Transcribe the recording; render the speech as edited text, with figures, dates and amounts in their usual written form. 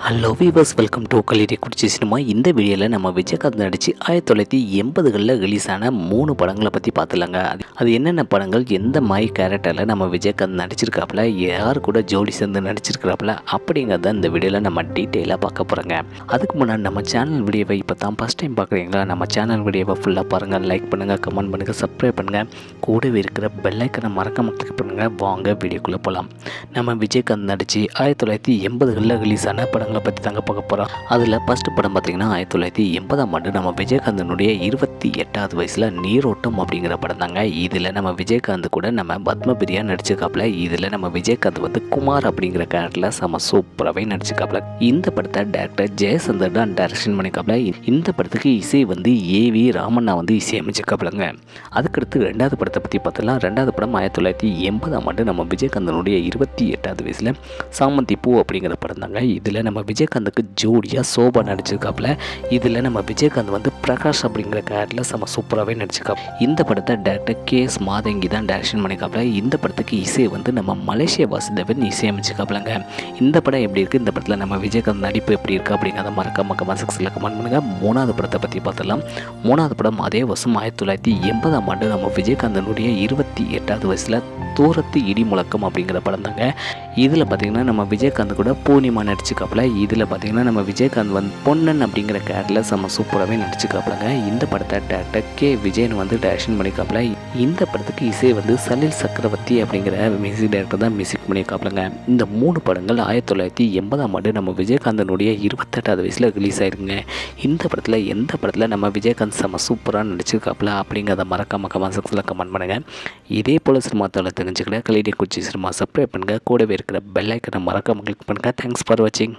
Hello viewers, welcome to கலிடி குடிச்சி cinema. இந்த வீடியோவில் நம்ம விஜயகாந்த் நடித்து 1980களில் ரிலீஸ் ஆன 3 படங்களை பற்றி பார்த்துலாங்க. அது என்னென்ன படங்கள், எந்த மாதிரி கேரக்டரில் நம்ம விஜயகாந்த் நடிச்சிருக்காப்புல, யார் கூட ஜோடி சேர்ந்து நடிச்சிருக்கிறாப்புல அப்படிங்கிறத இந்த வீடியோவில் நம்ம டீட்டெயிலாக பார்க்க போகிறோங்க. அதுக்கு முன்னாடி நம்ம சேனல் வீடியோவை இப்போ தான் ஃபஸ்ட் டைம் பார்க்குறீங்களா, நம்ம சேனல் வீடியோவை ஃபுல்லாக பாருங்கள், லைக் பண்ணுங்கள், கமெண்ட் பண்ணுங்கள், சப்ஸ்கிரைப் பண்ணுங்கள், கூடவே இருக்கிற பெல்லைக்கனை மறக்காம கிளிக் பண்ணுங்கள். வாங்க வீடியோக்குள்ளே போகலாம். நம்ம விஜயகாந்த் நடித்து 1980களில் ரிலீஸ் ஆன படங்களை பற்றி தாங்க பார்க்க போகிறோம். அதில் ஃபஸ்ட்டு படம் பார்த்திங்கன்னா 1980ஆம் ஆண்டு நம்ம விஜயகாந்தனுடைய 28வது வயசில் நீரோட்டம் அப்படிங்கிற படம் தாங்க. இதில் நம்ம விஜயகாந்த் கூட நம்ம பத்மபிரியா நடிச்சிருக்காப்புல. இதில் நம்ம விஜயகாந்த் வந்து குமார் அப்படிங்கிற கேரக்டரில் செம சூப்பராகவே நடிச்சிருக்காப்புல. இந்த படத்தை டேரக்டர் ஜெயசந்தர் தான் டைரக்ஷன் பண்ணியிருக்காப்புல. இந்த படத்துக்கு இசை வந்து ஏவி ராமண்ணா வந்து இசையமைச்சிருக்காப்புலங்க. அதுக்கடுத்து ரெண்டாவது படத்தை பற்றி பார்த்தலாம். ரெண்டாவது படம் 1980ஆம் ஆண்டு நம்ம விஜயகாந்தனுடைய 28வது வயசில் சாமந்தி பூ அப்படிங்கிற படம் தாங்க. இதில் நம்ம விஜயகாந்துக்கு ஜோடியாக சோபா நடிச்சிருக்காப்புல. இதில் நம்ம விஜயகாந்த் வந்து பிரகாஷ் அப்படிங்கிற கேரக்டரில் செம சூப்பராகவே நடிச்சிருக்காப்புல. இந்த படத்தை டேரக்டர் KS மாதங்கி தான் டைரக்ஷன் பண்ணியிருக்காப்புல. இந்த படத்துக்கு இசை வந்து நம்ம மலேசியா வாசுதேவன் இசையமைச்சிருக்காப்புலங்க. இந்த படம் எப்படி இருக்குது, இந்த படத்தில் நம்ம விஜயகாந்த் நடிப்பு எப்படி இருக்குது அப்படிங்கிறத மறக்காம கமெண்ட் செக்ஷனில் கமெண்ட் பண்ணுங்கள். மூணாவது படத்தை பற்றி பார்த்தலாம். மூணாவது படம் அதே வருஷம் 1980ஆம் ஆண்டு நம்ம விஜயகாந்தனுடைய 28வது வயசில் தூரத்து இடி முழக்கம் அப்படிங்கிற படம் தாங்க. இதில் பார்த்திங்கன்னா நம்ம விஜயகாந்த் கூட பூர்ணிமா நடிச்சிருக்காப்புல. இதில் பார்த்திங்கன்னா நம்ம விஜயகாந்த் வந்து பொன்னன் அப்படிங்கிற கேரக்டரில் செம்ம சூப்பராகவே நடிச்சிருக்காப்புலங்க. இந்த படத்தை டேரக்டர் K விஜயன் வந்து டைரக்ஷன் பண்ணியிருக்காப்புல. இந்த படத்துக்கு இசை வந்து சலில் சக்கரவர்த்தி அப்படிங்கிற மியூசிக் டைரக்டர் தான் மியூசிக் பண்ணியிருக்காப்புலங்க. இந்த 3 படங்கள் 1980ஆம் ஆண்டு நம்ம விஜயகாந்தனுடைய 28வது வயசில் ரிலீஸ் ஆயிருக்குங்க. இந்த படத்தில் எந்த படத்தில் நம்ம விஜயகாந்த் செம்ம சூப்பராக நடிச்சிருக்காப்புல அப்படிங்கிறத மறக்காம கமெண்ட் செக்ஷனில் கமெண்ட் பண்ணுங்கள். இதே போல் சினிமா தளத்தை தெரிஞ்சுக்கிற கலிடி குச்சி சினிமா சப்ஸ்கிரைப் பண்ணுங்கள். கூடவே இருக்கிற பெல் ஐக்கனை மறக்காம கிளிக் பண்ணுங்கள். தேங்க்ஸ் ஃபார் வாட்சிங்.